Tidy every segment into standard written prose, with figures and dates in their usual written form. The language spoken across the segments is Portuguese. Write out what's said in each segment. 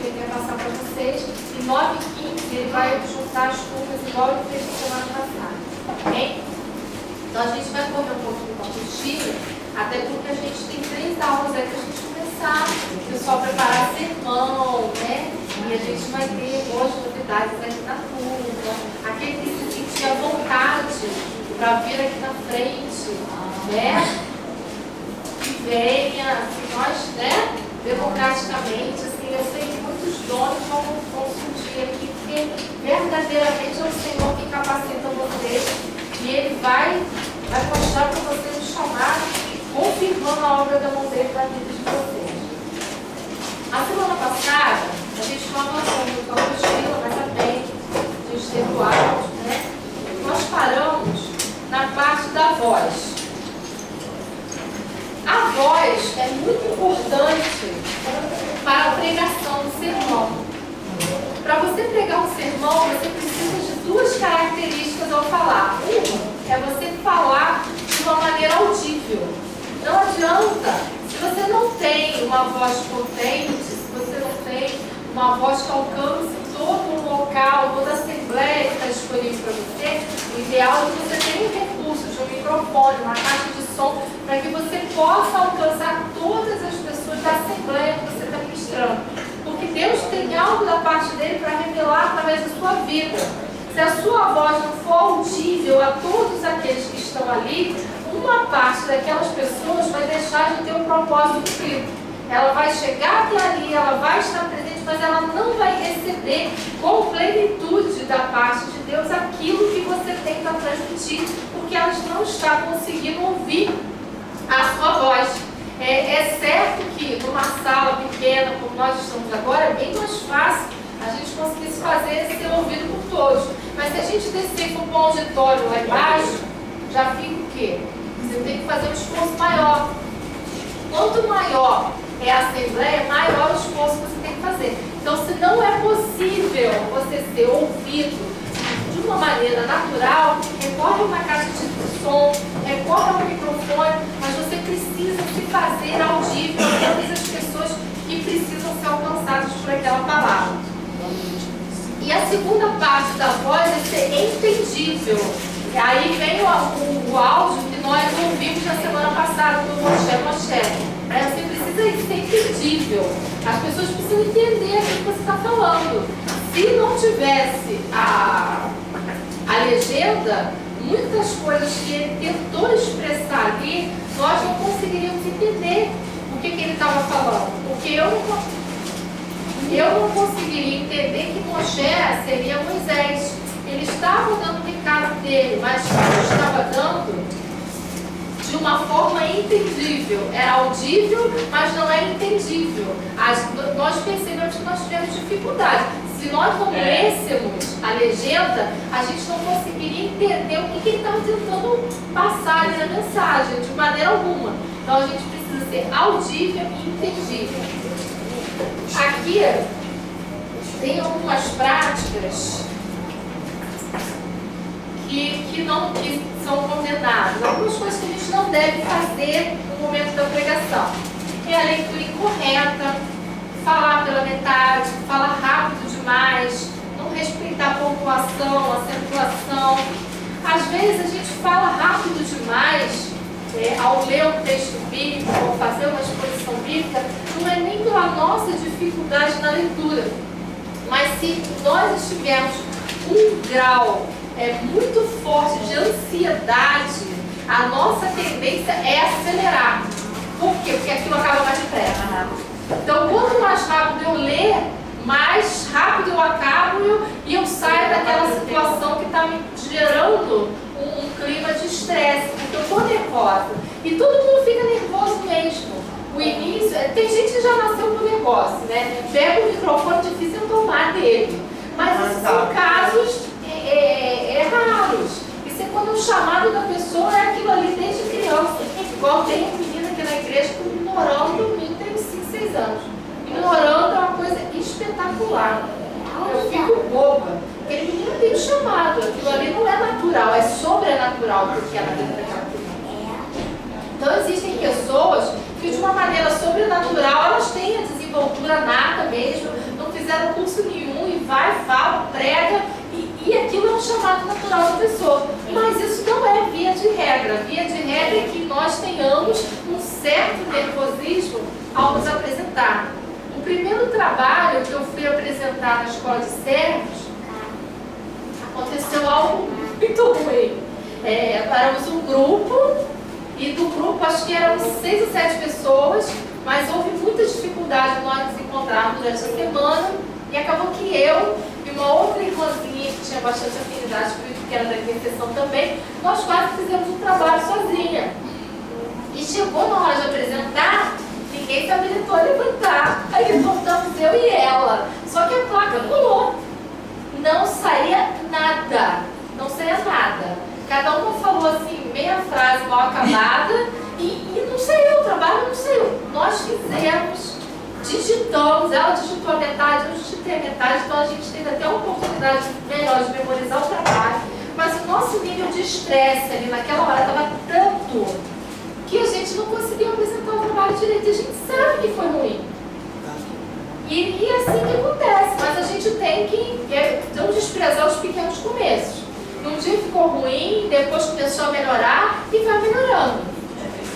que ele quer passar para vocês. E 9h15 ele vai juntar as turmas igual ele fez na semana passada. Ok? Então a gente vai correr um pouquinho com a apostila, até porque a gente tem 3 aulas aí para a gente começar. O pessoal preparar sermão, né? E a gente vai ter boas novidades aqui na turma. Aquele que se sentir à vontade para vir aqui na frente, né? Que venha, assim, nós, né? Democraticamente, assim, eu sei que muitos donos vão surgir aqui, porque verdadeiramente é o Senhor que capacita vocês e Ele vai mostrar para vocês o chamado, confirmando a obra da mão dele na vida de vocês. A semana passada, a gente não avançou muito com a apostila, mas também a gente teve o áudio, né? Nós paramos na parte da voz. A voz é muito importante para a pregação do sermão. Para você pregar um sermão, você precisa de 2 características ao falar. Uma é você falar de uma maneira audível. Não adianta, se você não tem uma voz potente, se você não tem uma voz que alcance todo o local, toda a assembleia que está disponível para você, o ideal é que você tenha um recurso de um microfone, uma caixa de som, para que você possa alcançar todas as pessoas da assembleia que você está ministrando. Porque Deus tem algo da parte dele para revelar através da sua vida. Se a sua voz não for audível a todos aqueles que estão ali, uma parte daquelas pessoas vai deixar de ter um propósito cumprido. Ela vai chegar até ali, ela vai estar presente, mas ela não vai receber com plenitude da parte de Deus aquilo que você tem para transmitir, porque ela não está conseguindo ouvir a sua voz. É certo que numa sala pequena, como nós estamos agora, é bem mais fácil a gente conseguir se fazer ser ouvido por todos. Mas se a gente descer para um auditório lá embaixo, já fica o quê? Você tem que fazer um esforço maior. Quanto maior é a assembleia, maior o esforço que você tem que fazer. Então, se não é possível você ser ouvido de uma maneira natural, recorre a uma caixa de som, recorre a um microfone, mas você precisa se fazer audível a todas as pessoas que precisam ser alcançadas por aquela palavra. E a segunda parte da voz é ser entendível. E aí vem o áudio que nós ouvimos na semana passada do Moshe. Você precisa ser entendível. As pessoas precisam entender o que você está falando. Se não tivesse a legenda, muitas coisas que ele tentou expressar ali, nós não conseguiríamos entender o que ele estava falando. Porque eu não conseguiria entender que Moshe seria Moisés. Ele estava dando o recado dele, mas estava dando de uma forma entendível. Era audível, mas não é entendível. Nós percebemos que nós tivemos dificuldade. Se nós não lêssemos a legenda, a gente não conseguiria entender o que ele estava tentando passar ali na mensagem, de maneira alguma. Então a gente precisa ser audível e entendível. Aqui tem algumas práticas que são condenadas. Algumas coisas que a gente não deve fazer no momento da pregação. É a leitura incorreta, falar pela metade, falar rápido demais, não respeitar a pontuação, a acentuação. Às vezes a gente fala rápido demais ao ler um texto bíblico ou fazer uma exposição bíblica, não é nem pela nossa dificuldade na leitura, mas se nós estivermos um grau muito forte de ansiedade, a nossa tendência é acelerar. Por quê? Porque aquilo acaba mais depressa. Então, quanto mais rápido eu ler, mais rápido eu acabo e eu saio daquela situação que está me gerando um clima de estresse, porque eu estou nervosa. E todo mundo fica nervoso mesmo. O início, tem gente que já nasceu com negócio, né? Pega o microfone, difícil eu tomar dele. Mas são casos raros. Isso é quando o chamado da pessoa é aquilo ali desde criança. Igual tem uma menina aqui na igreja que ignorando o menino tem 5, 6 anos. Ignorando é uma coisa espetacular. Eu fico boba. Aquele menino tem um chamado. Aquilo ali não é natural, é sobrenatural porque ela tem daquela criança. Então existem pessoas que de uma maneira sobrenatural elas têm a desenvoltura nata mesmo, não fizeram curso nenhum e vai, fala, prega, e aquilo é um chamado natural da pessoa. Mas isso não é via de regra. Via de regra é que nós tenhamos um certo nervosismo ao nos apresentar. O primeiro trabalho que eu fui apresentar na escola de servos, aconteceu algo muito ruim. Éramos um grupo, e do grupo acho que eram 6 ou 7 pessoas, mas houve muita dificuldade em nós nos encontrarmos durante a semana, e acabou que eu e uma outra irmãzinha que tinha bastante afinidade comigo, que era da intercessão também, nós quase fizemos um trabalho sozinha. E chegou na hora de apresentar, ninguém se habilitou a levantar. Aí levantamos eu e ela. Só que a placa pulou. Não saía nada. Não saía nada. Cada uma falou assim, meia frase mal acabada, e não saiu, o trabalho não saiu. Nós fizemos, digitamos, ela digitou a metade, eu digitei a metade, então a gente teve até uma oportunidade melhor de memorizar o trabalho. Mas o nosso nível de estresse ali naquela hora estava tanto que a gente não conseguia apresentar o trabalho direito. E a gente sabe que foi ruim. E assim que acontece, mas a gente tem que não desprezar os pequenos começos. Um dia ficou ruim, depois começou a melhorar e vai melhorando.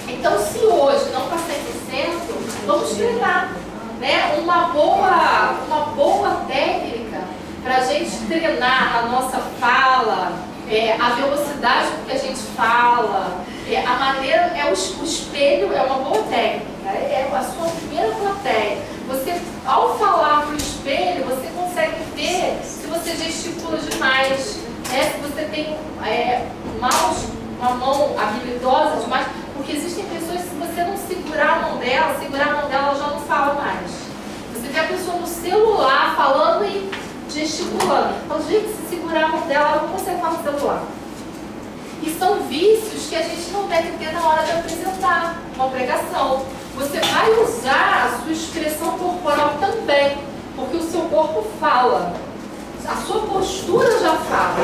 Então, se hoje não está 100%, vamos treinar. Né? Uma boa técnica para a gente treinar a nossa fala, a velocidade com que a gente fala, a maneira, o espelho é uma boa técnica, é a sua primeira plateia. Você, ao falar para o espelho, você consegue ver se você gesticula demais, se você tem uma mão habilidosa demais, porque existem pessoas que se você não segurar a mão dela, ela já não fala mais. Você vê a pessoa no celular falando e gesticulando. Então, gente, se segurar a mão dela, ela não consegue falar no celular. E são vícios que a gente não deve ter na hora de apresentar uma pregação. Você vai usar a sua expressão corporal também, porque o seu corpo fala. A sua postura já fala.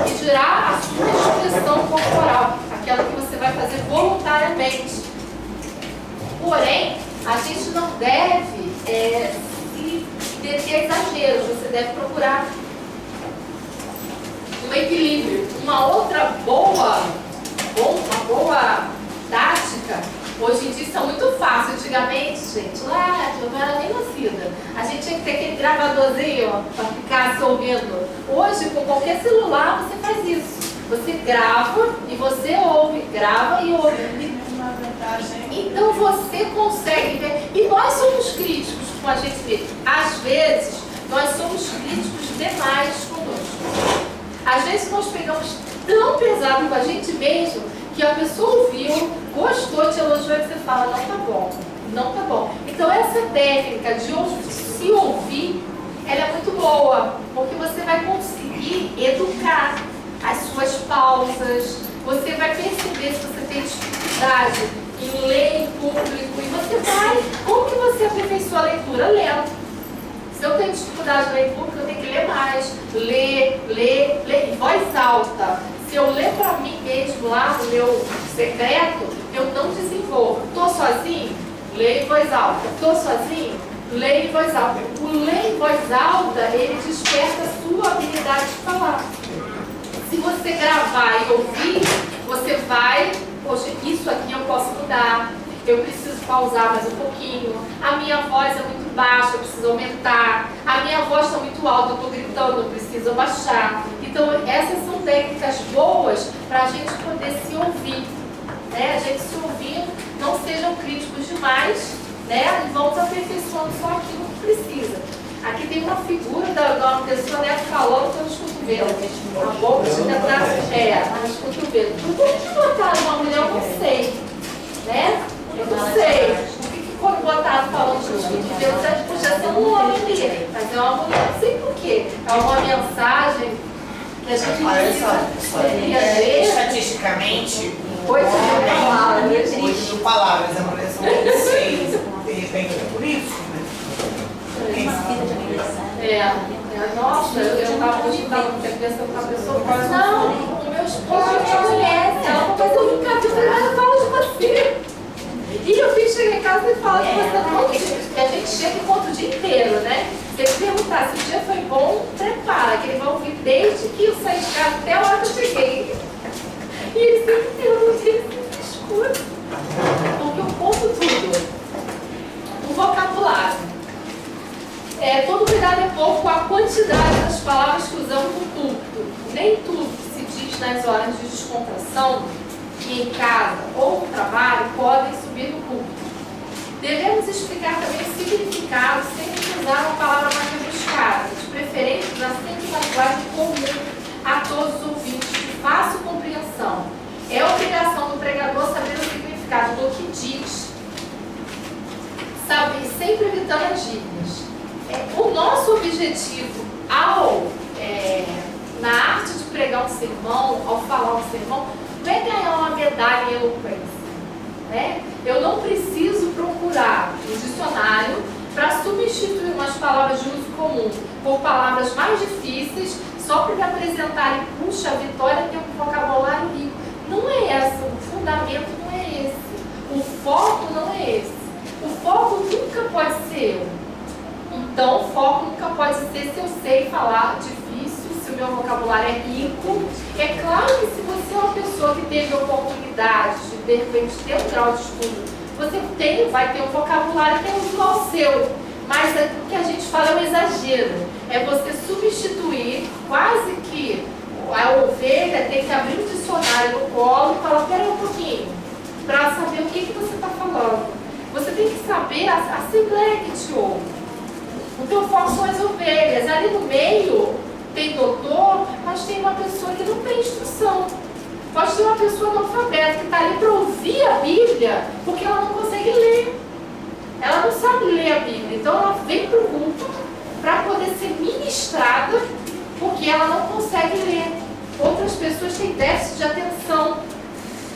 E dirá a sua expressão corporal, aquela que você vai fazer voluntariamente. Porém, a gente não deve se deter a exageros. Você deve procurar um equilíbrio. Uma boa tática, hoje em dia isso é muito fácil. Antigamente, gente, lá eu não era nem nascida, a gente tinha que ter aquele gravadorzinho para ficar se ouvindo. Hoje, com qualquer celular, você faz isso. Você grava e você ouve, grava e ouve. Então você consegue ver. E nós somos críticos com a gente mesmo. Às vezes, nós somos críticos demais conosco. Às vezes nós pegamos tão pesado com a gente mesmo que a pessoa ouviu, gostou, te elogiou e você fala, não tá bom, não tá bom. Então essa técnica de se ouvir, ela é muito boa, porque você vai conseguir educar as suas pausas, você vai perceber se você tem dificuldade em ler em público, e você vai, como que você aperfeiçoa a leitura? Lendo. Se eu tenho dificuldade de ler em público, eu tenho que ler mais. Ler em voz alta. Se eu ler para mim mesmo lá no meu secreto, eu não desenvolvo. Estou sozinho? Leio em voz alta. Estou sozinho? Leio em voz alta. O ler em voz alta, ele desperta a sua habilidade de falar. Se você gravar e ouvir, você vai, poxa, isso aqui eu posso mudar. Eu preciso pausar mais um pouquinho. A minha voz é muito baixa, eu preciso aumentar. A minha voz está muito alta, eu estou gritando, eu preciso abaixar. Então, essas são técnicas boas para a gente poder se ouvir. Né? A gente se ouvindo, não sejam críticos demais, né? E vamos aperfeiçoando só aquilo que precisa. Aqui tem uma figura de uma pessoa, né, falando pelos cotovelos. A boca de tentar, nos cotovelos. Por que botaram uma mulher, eu não sei. Né? Eu não sei. Por que quando botaram falando dos cotovelos, podia ser um homem ali. Mas é uma mulher, não sei por quê. É uma mensagem que a gente precisa estatisticamente, oito palavras, a mulher são 6, de repente é por isso, né? Nossa, eu estava pensando com a pessoa, não, o meu esposo me conhece, ela falou, mas eu nunca vi, mas eu falo de você. E eu fiz chegar em casa e falo que você não, porque a gente chega e conta o dia inteiro, né? Se ele perguntar se o dia foi bom, prepara, que ele vai ouvir desde que eu saí de casa até a hora que eu cheguei. E ele sempre pergunta, ele sempre escuta. Porque eu conto tudo. O vocabulário. Todo cuidado é pouco com a quantidade das palavras que usamos no púlpito. Nem tudo que se diz nas horas de descontração, e em casa ou no trabalho, podem subir no púlpito. Devemos explicar também o significado sem usar uma palavra mais rebuscada, de preferência usar sempre uma linguagem comum a todos os ouvintes, de fácil compreensão. É obrigação do pregador saber o significado do que diz, saber, sempre evitando as gírias. O nosso objetivo na arte de pregar um sermão, ao falar um sermão, não é ganhar uma medalha em eloquência. Né? Eu não preciso procurar um dicionário para substituir umas palavras de uso comum por palavras mais difíceis só para me apresentar e puxa, a Vitória tem um vocabulário rico. Não é esse, o fundamento não é esse, o foco não é esse. O foco nunca pode ser eu. Então, o foco nunca pode ser se eu sei falar difícil, se o meu vocabulário é rico. É claro que se você é uma pessoa que teve oportunidade de repente ter um grau de estudo, você vai ter um vocabulário que é usual seu. Mas o que a gente fala é um exagero. É você substituir quase que a ovelha tem que abrir um dicionário no colo e falar, pera um pouquinho, para saber o que você está falando. Você tem que saber a assembleia que te ouve. O teu foco são as ovelhas. Ali no meio tem doutor, mas tem uma pessoa que não tem instrução. Pode ter uma pessoa analfabeta que está ali para ouvir a Bíblia, porque ela não consegue ler. Ela não sabe ler a Bíblia. Então ela vem para o culto para poder ser ministrada, porque ela não consegue ler. Outras pessoas têm déficit de atenção.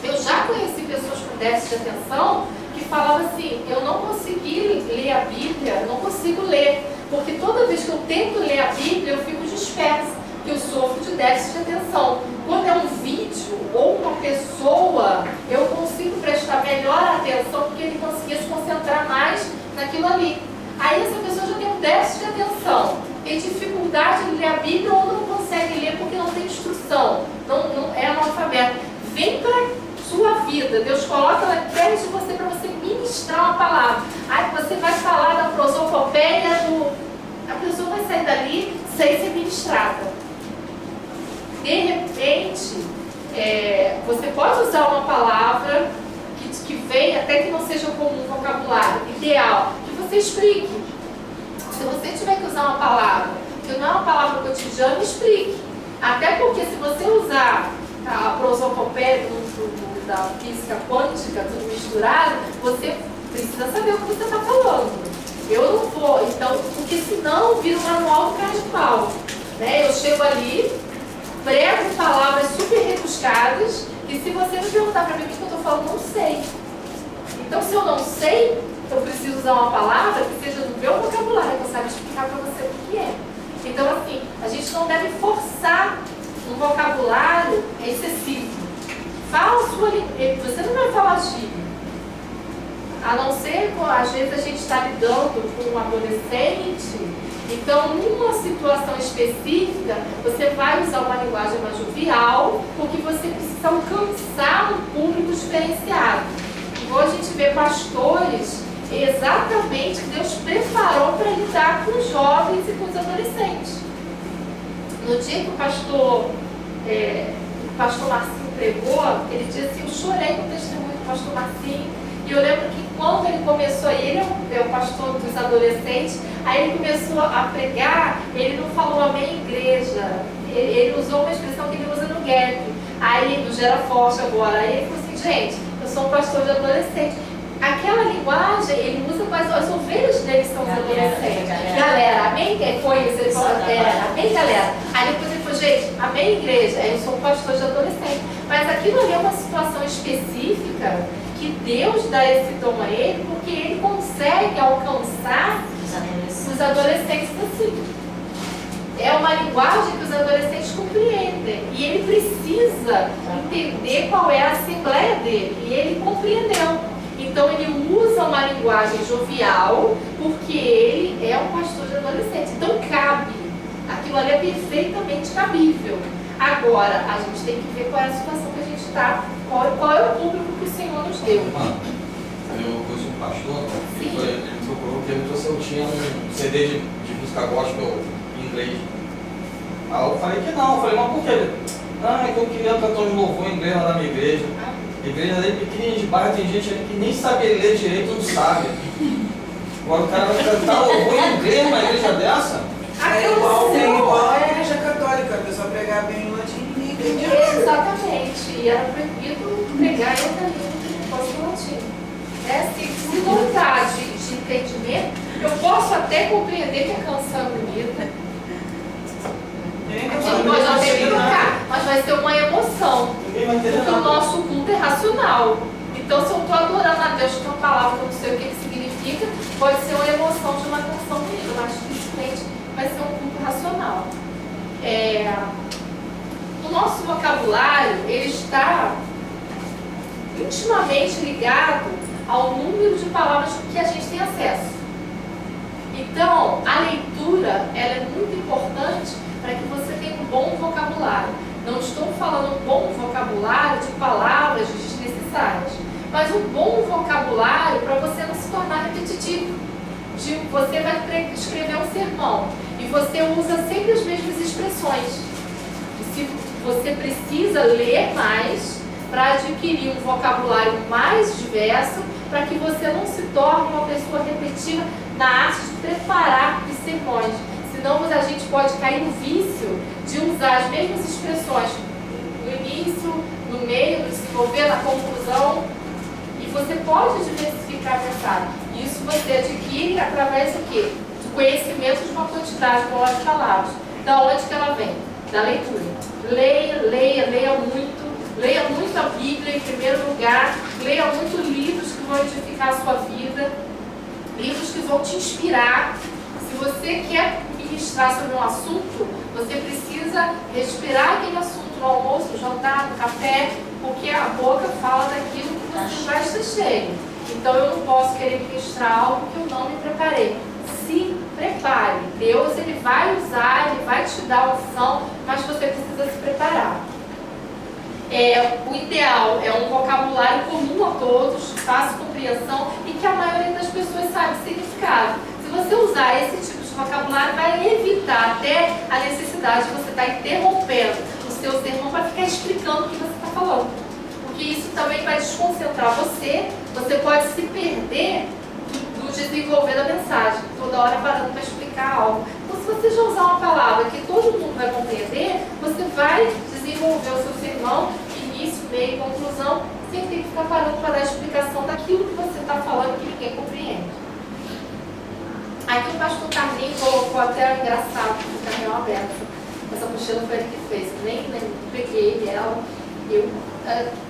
Eu já conheci pessoas com déficit de atenção que falavam assim, eu não consegui ler a Bíblia, não consigo ler, porque toda vez que eu tento ler a Bíblia, eu fico dispersa, porque eu sofro de déficit de atenção. Quando é um vídeo ou uma pessoa, eu consigo prestar melhor atenção, porque ele conseguia se concentrar mais naquilo ali. Aí essa pessoa já tem um déficit de atenção, tem dificuldade de ler a Bíblia ou não consegue ler porque não tem instrução, não é analfabeto. Vem para sua vida, Deus coloca ela perto de você para você ministrar uma palavra. Aí você vai falar da prosopopeia a pessoa vai sair dali sem ser ministrada. De repente, você pode usar uma palavra que vem, até que não seja comum vocabulário, ideal, que você explique. Se você tiver que usar uma palavra que não é uma palavra cotidiana, explique. Até porque se você usar a prosopopeia da física quântica, tudo misturado, você precisa saber o que você está falando. Eu não vou, então, porque senão vira um manual do cara de pau. Né? Eu chego ali, prego palavras super rebuscadas, e se você me perguntar para mim o que eu estou falando, não sei. Então, se eu não sei, eu preciso usar uma palavra que seja do meu vocabulário, que eu saiba explicar para você o que é. Então, assim, a gente não deve forçar um vocabulário excessivo. Fala a sua língua. Você não vai falar gíria. A não ser, às vezes, a gente está lidando com um adolescente. Então, numa situação específica, você vai usar uma linguagem mais jovial, porque você precisa alcançar um público diferenciado. Igual a gente vê pastores, exatamente que Deus preparou para lidar com os jovens e com os adolescentes. No dia que o pastor Marcinho pregou, ele disse assim, eu chorei com o testemunho do pastor Marcinho, e eu lembro que quando ele começou, ele é o pastor dos adolescentes, aí ele começou a pregar, ele não falou amém igreja, ele usou uma expressão que ele usa no gap, aí no Gera Forte agora, aí ele falou assim, gente, eu sou um pastor de adolescente. Aquela linguagem, ele usa, mas as ovelhas dele são os adolescentes. Galera, amém? Foi isso, ele falou, amém, galera? Aí depois ele falou, gente, amém, igreja? Eu sou um pastor de adolescente. Mas aquilo ali é uma situação específica que Deus dá esse dom a ele, porque ele consegue alcançar os adolescentes assim. É uma linguagem que os adolescentes compreendem. E ele precisa entender qual é a assembleia dele. E ele compreendeu. Então ele usa uma linguagem jovial porque ele é um pastor de adolescentes. cabível. Agora, a gente tem que ver qual é a situação que a gente está, qual é o público que o Senhor nos deu. Eu conheço um pastor, Sim. ele me procurou porque ele trouxe, eu tinha um CD de música gospel em inglês. Aí eu falei que não, eu falei, mas por quê? Ah, é que eu queria cantar um louvor em inglês lá na minha igreja. A igreja dele pequenininha de bairro, tem gente ali que nem sabe ler direito, não sabe. Agora o cara vai cantar louvor em inglês numa igreja dessa? É igual a igreja católica, a pessoa pregar bem em latim e ninguém entende nada. Exatamente, e era proibido pregar em outra língua que não fosse o latim. Se vontade de entendimento, eu posso até compreender que a canção é bonita, a gente pode até brincar, mas vai ser uma emoção, Ninguém vai entender porque o nada. nosso culto é racional. Então, se eu estou adorando a Deus com uma palavra que eu não sei o que significa, pode ser uma emoção de uma canção bonita, mas dificilmente vai ser um culto racional. O nosso vocabulário, ele está intimamente ligado ao número de palavras que a gente tem acesso. Então, a leitura, ela é muito importante para que você tenha um bom vocabulário. Não estou falando um bom vocabulário de palavras desnecessárias, mas um bom vocabulário para você não se tornar repetitivo. Você vai escrever um sermão e você usa sempre as mesmas expressões. E se você precisa ler mais para adquirir um vocabulário mais diverso, para que você não se torne uma pessoa repetitiva na arte de preparar os sermões. Senão a gente pode cair no vício de usar as mesmas expressões no início, no meio, no desenvolver, na conclusão. E você pode diversificar a mensagem. Isso você adquire através do quê? Do conhecimento de uma quantidade boa de palavras. Da onde que ela vem? Da leitura. Leia muito. Leia muito a Bíblia em primeiro lugar. Leia muito livros que vão edificar a sua vida. Livros que vão te inspirar. Se você quer ministrar sobre um assunto, você precisa respirar aquele assunto no almoço, no jantar, no café, porque a boca fala daquilo que você vai estar cheio. Então eu não posso querer ministrar algo que eu não me preparei. Se prepare. Deus, ele vai usar, ele vai te dar a unção, mas você precisa se preparar. O ideal é um vocabulário comum a todos, de fácil compreensão e que a maioria das pessoas sabe o significado. Se você usar esse tipo de vocabulário, vai evitar até a necessidade de você estar interrompendo o seu sermão para ficar explicando o que você está falando. Porque isso também vai desconcentrar você, você pode se perder no desenvolver da mensagem, toda hora parando para explicar algo. Então, se você já usar uma palavra que todo mundo vai compreender, você vai desenvolver o seu sermão, início, meio e conclusão, sem ter que ficar parando para dar explicação daquilo que você está falando que ninguém compreende. Aqui o pastor Carlinhos colocou até engraçado, o caminhão aberto. Essa mochila foi ele que fez, nem peguei ela. Eu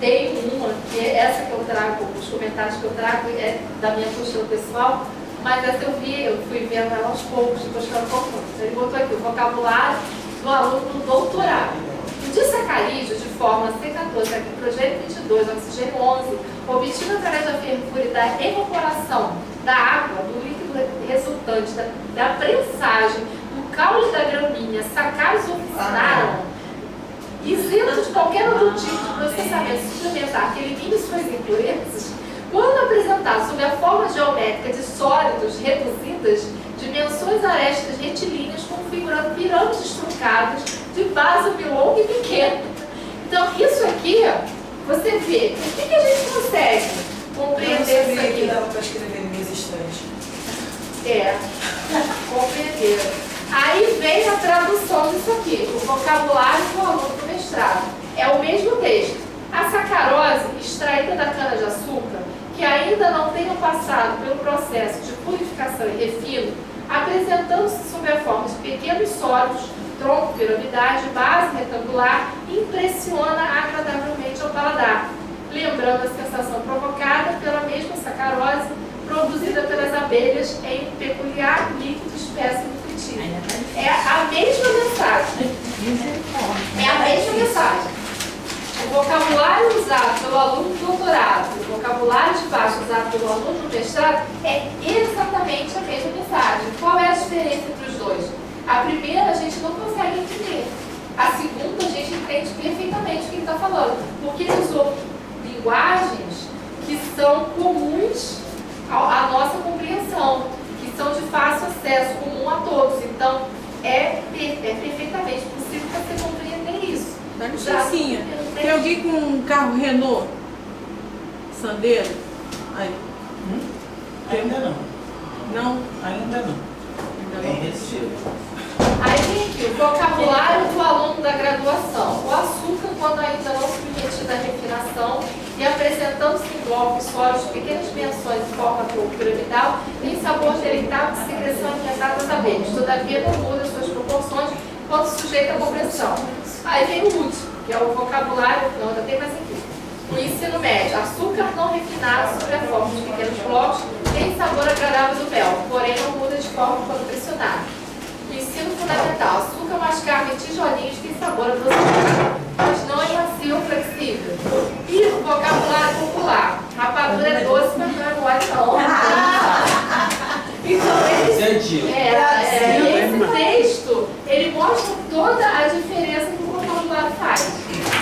tenho uma, que é essa que eu trago, os comentários que eu trago é da minha mochila pessoal, mas essa eu fui vendo ela aos poucos, depois que ela colocou. Ele botou aqui o vocabulário do aluno do doutorado. O disacarídeo de fórmula C14, aqui hidrogênio 22, oxigênio 11, obtido através da fervura e da evaporação da água, do líquido resultante da prensagem do caule da gramínea, sacaros oficinaram, isento de qualquer outro tipo de processamento suplementar que elimine suas impurezas, quando apresentado sob a forma geométrica de sólidos reduzidas, dimensões arestas retilíneas configurando pirâmides truncadas de base oblonga e pequena. Então, isso aqui, você vê, o que a gente consegue compreender isso aqui? Que dava para escrever no inexistente. Compreender. Aí vem a tradução disso aqui, o vocabulário do aluno do mestrado. É o mesmo texto. A sacarose, extraída da cana-de-açúcar, que ainda não tenha passado pelo processo de purificação e refino, apresentando-se sob a forma de pequenos sólidos, tronco piramidal de base retangular, impressiona agradavelmente ao paladar, lembrando a sensação provocada pela mesma sacarose produzida pelas abelhas em um peculiar líquido espécie nutritiva. É a mesma mensagem. É a mesma mensagem. O vocabulário usado pelo aluno do doutorado, o vocabulário de baixo usado pelo aluno do mestrado é exatamente a mesma mensagem. Qual é a diferença entre os dois? A primeira a gente não consegue entender. A falando, porque ele usou linguagens que são comuns à nossa compreensão, que são de fácil acesso, comum a todos. Então, é perfeitamente possível você compreender isso. Dá licencinha. Tem alguém com um carro Renault? Sandero? Aí. Ainda não. Não? Ainda não. Tem receio. Aí vem aqui, o vocabulário do aluno da graduação. O açúcar, quando ainda não submetido à refinação e apresentando-se em blocos sólidos, pequenas dimensões de forma piramidal, tem sabor deleitável de secreção alimentada sabemos. Todavia, não muda suas proporções quando sujeito à compressão. Aí vem o último, que é o vocabulário, não, ainda tem mais aqui. O ensino médio. Açúcar não refinado sobre a forma de pequenos blocos tem sabor agradável do mel, porém não muda de forma quando pressionado. O ensino fundamental. Açúcar mascavo em tijolinhos tem sabor adocicado, mas não é macio ou flexível. E o vocabulário popular. Rapadura é doce, mas não é mole não. Então, esse texto, ele mostra toda a diferença que o vocabulário faz.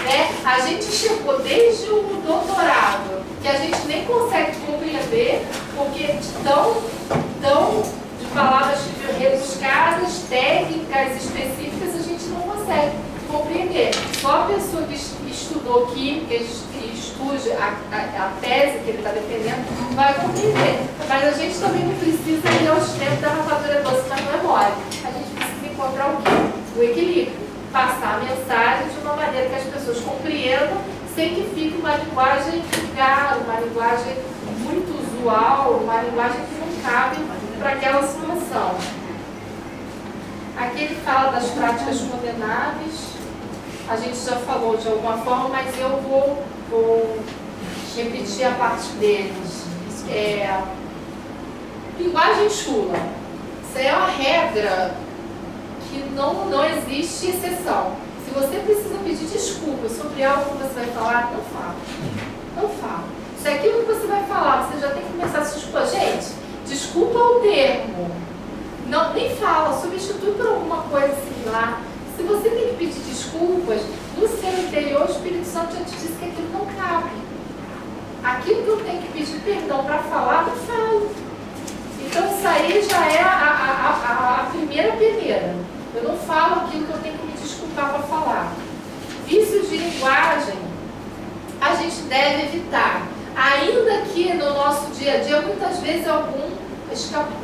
Né? A gente chegou desde o doutorado, que a gente nem consegue compreender, porque de palavras rebuscadas, técnicas específicas, a gente não consegue compreender. Só a pessoa que estudou química, estude a tese que ele está defendendo, vai compreender. Mas a gente também não precisa ir ao extremo da rapadura doce, mas não é mole. A gente precisa encontrar o quê? O equilíbrio. Passar a mensagem de uma maneira que as pessoas compreendam, sem que fique uma linguagem vulgar, uma linguagem muito usual, uma linguagem que não cabe para aquela situação. Aqui ele fala das práticas condenáveis. A gente já falou de alguma forma, mas eu vou repetir a parte deles. Linguagem chula. Isso é uma regra que não existe exceção. Se você precisa pedir desculpas sobre algo que você vai falar, não fala. Não fala. Se aquilo que você vai falar, você já tem que começar a se desculpar. Gente, desculpa o termo. Não, nem fala, substitui por alguma coisa similar. Se você tem que pedir desculpas, no seu interior o Espírito Santo já te disse que aquilo não cabe. Aquilo que eu tenho que pedir perdão para falar, não falo. Então isso aí já é a primeira peneira. Eu não falo aquilo que eu tenho que me desculpar para falar. Vícios de linguagem, a gente deve evitar. Ainda que no nosso dia a dia, muitas vezes algum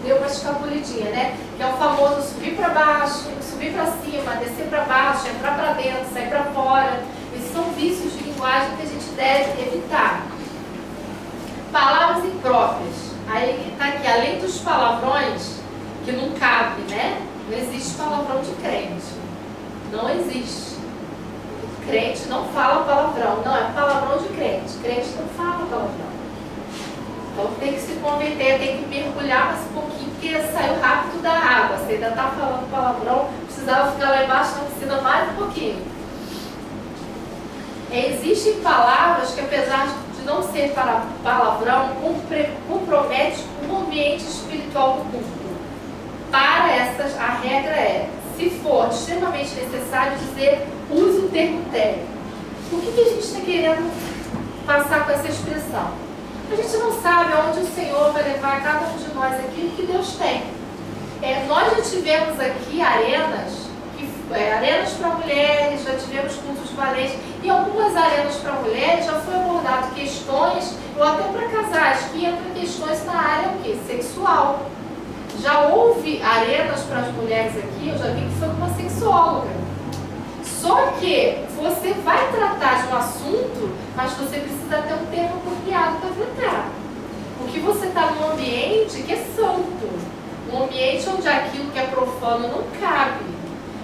deu uma escapulidinha, né? Que é o famoso subir para baixo, subir para cima, descer para baixo, entrar para dentro, sair para fora. Esses são vícios de linguagem que a gente deve evitar. Palavras impróprias. Aí está aqui, além dos palavrões, que não cabe, né? Não existe palavrão de crente. Não existe. Crente não fala palavrão. Não, é palavrão de crente. Crente não fala palavrão. Então tem que se converter, tem que mergulhar mais um pouquinho, porque saiu rápido da água. Você ainda está falando palavrão, precisava ficar lá embaixo na piscina mais um pouquinho. Existem palavras que, apesar de não ser para palavrão, compromete o ambiente espiritual do culto. Para essas, a regra é, se for extremamente necessário dizer, use o termo técnico. O que a gente está querendo passar com essa expressão? A gente não sabe aonde o Senhor vai levar cada um de nós aqui, o que Deus tem. Nós já tivemos aqui arenas para mulheres, já tivemos cultos valentes. Em algumas arenas para mulheres já foi abordado questões, ou até para casais, que entram questões na área o quê? Sexual. Já houve arenas para as mulheres aqui, eu já vi que foi uma sexóloga. Só que você vai tratar de um assunto, mas você precisa ter um termo apropriado para tratar. Porque você está num ambiente que é santo, um ambiente onde aquilo que é profano não cabe.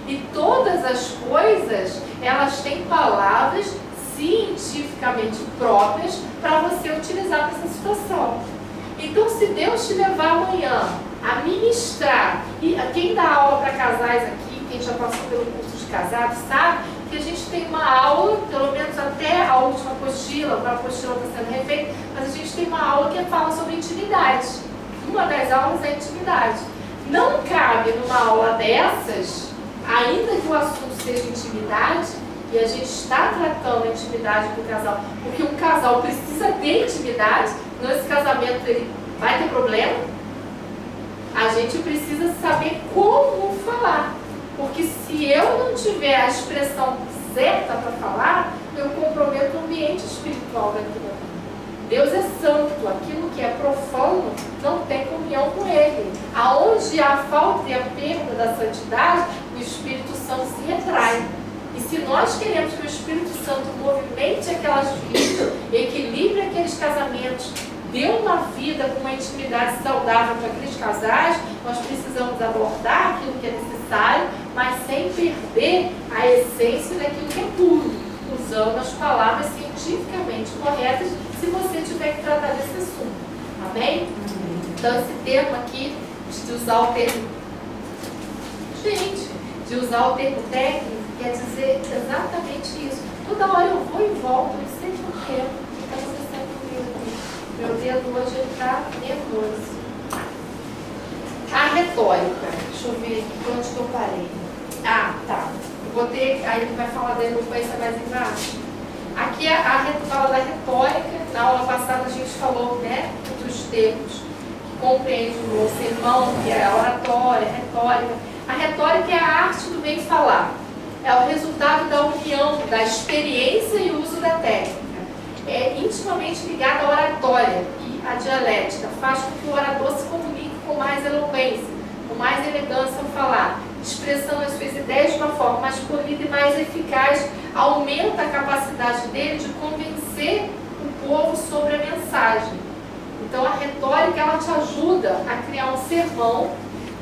E todas as coisas, elas têm palavras cientificamente próprias para você utilizar nessa situação. Então, se Deus te levar amanhã a ministrar, e quem dá aula para casais aqui, quem já passou pelo curso de casados, sabe que a gente tem uma aula, pelo menos até a última apostila, a apostila está sendo refeita, mas a gente tem uma aula que fala sobre intimidade. Uma das aulas é intimidade. Não cabe numa aula dessas, ainda que o assunto seja intimidade, e a gente está tratando a intimidade do casal, porque um casal precisa ter intimidade, senão esse casamento ele vai ter problema, a gente precisa saber como falar. Porque se eu não tiver a expressão certa para falar, eu comprometo o ambiente espiritual daquilo. Deus é santo, aquilo que é profano não tem comunhão com Ele. Aonde há falta e a perda da santidade, o Espírito Santo se retrai. E se nós queremos que o Espírito Santo movimente aquelas vidas, equilibre aqueles casamentos, dê uma vida com uma intimidade saudável para aqueles casais, nós precisamos abordar aquilo que é necessário, mas sem perder a essência daquilo que é puro, usando as palavras cientificamente corretas, se você tiver que tratar desse assunto. Amém? Então esse termo aqui, de usar o termo, de usar o termo técnico, quer dizer exatamente isso. Toda hora eu vou e volto, não sei por quê, está acontecendo comigo. Meu dedo hoje está nervoso. A retórica, deixa eu ver aqui onde que eu parei. Ah, tá. Eu vou ter, aí ele vai falar da eloquência mais embaixo. Aqui fala da retórica. Na aula passada a gente falou, né, dos termos que compreendem o sermão, que é a oratória, a retórica. A retórica é a arte do bem falar. É o resultado da união da experiência e uso da técnica. É intimamente ligada à oratória e à dialética. Faz com que o orador se comunique com mais eloquência, com mais elegância ao falar, expressando as suas ideias de uma forma mais polida e mais eficaz, aumenta a capacidade dele de convencer o povo sobre a mensagem. Então a retórica ela te ajuda a criar um sermão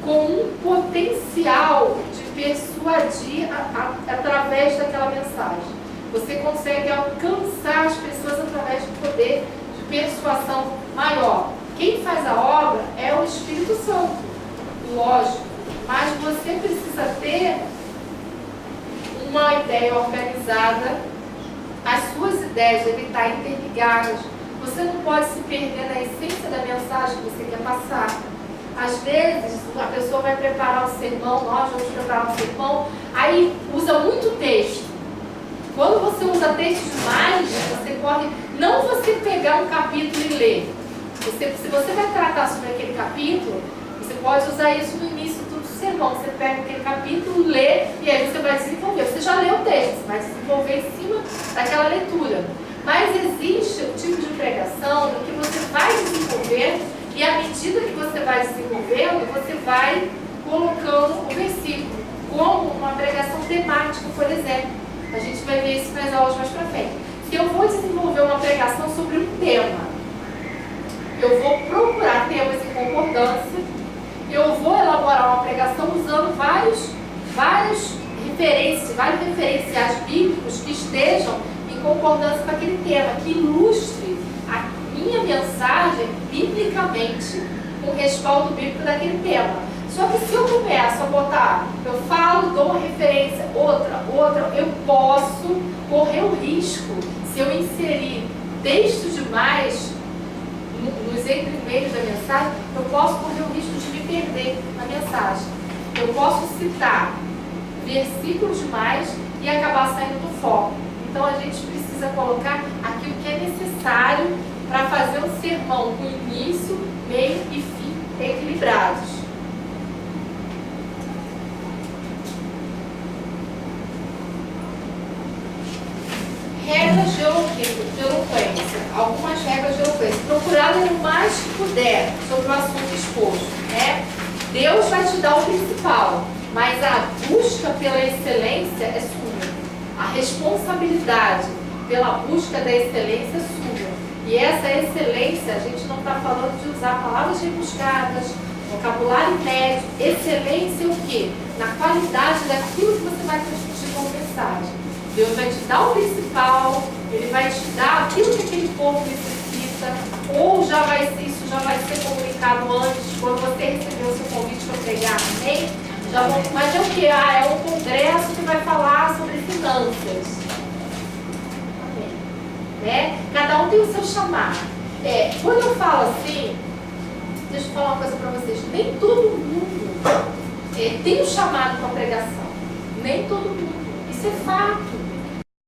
com um potencial de persuadir através daquela mensagem. Você consegue alcançar as pessoas através do poder de persuasão maior. Quem faz a obra é o Espírito Santo, lógico, mas você precisa ter uma ideia organizada, as suas ideias devem estar interligadas, você não pode se perder na essência da mensagem que você quer passar. Às vezes, a pessoa vai preparar um sermão, nós vamos preparar um sermão, aí usa muito texto. Quando você usa texto demais, você corre, não você pegar um capítulo e ler. Se você vai tratar sobre aquele capítulo, você pode usar isso no início do sermão. Você pega aquele capítulo, lê, e aí você vai desenvolver. Você já leu o texto, você vai desenvolver em cima daquela leitura. Mas existe um tipo de pregação no que você vai desenvolver, e à medida que você vai desenvolvendo, você vai colocando o versículo, como uma pregação temática, por exemplo. A gente vai ver isso nas aulas mais pra frente. Se eu vou desenvolver uma pregação sobre um tema, eu vou procurar temas em concordância, eu vou elaborar uma pregação usando vários referenciais bíblicos que estejam em concordância com aquele tema, que ilustre a minha mensagem biblicamente, com o respaldo bíblico daquele tema. Só que se eu começo a botar, eu falo, dou uma referência, outra, eu posso correr o risco, se eu inserir texto demais nos entremeios da mensagem, eu posso correr o risco de me perder na mensagem. Eu posso citar versículos demais e acabar saindo do foco. Então a gente precisa colocar aquilo que é necessário para fazer um sermão com início, meio e fim equilibrados. Regras de eloquência. Algumas regras de eloquência. Procurar ler o mais que puder sobre o assunto exposto, né? Deus vai te dar o principal, mas a busca pela excelência é sua. A responsabilidade pela busca da excelência é sua. E essa excelência, a gente não está falando de usar palavras rebuscadas, vocabulário médio. Excelência é o quê? Na qualidade daquilo que você vai transmitir como mensagem. Deus vai te dar o principal, Ele vai te dar aquilo que aquele povo necessita, ou isso já vai ser comunicado antes, quando você receber o seu convite para pregar, amém? Mas é o que? É um congresso que vai falar sobre finanças. Amém. Né? Cada um tem o seu chamado. Quando eu falo assim, deixa eu falar uma coisa para vocês, nem todo mundo tem um chamado para pregação. Nem todo mundo. Isso é fato.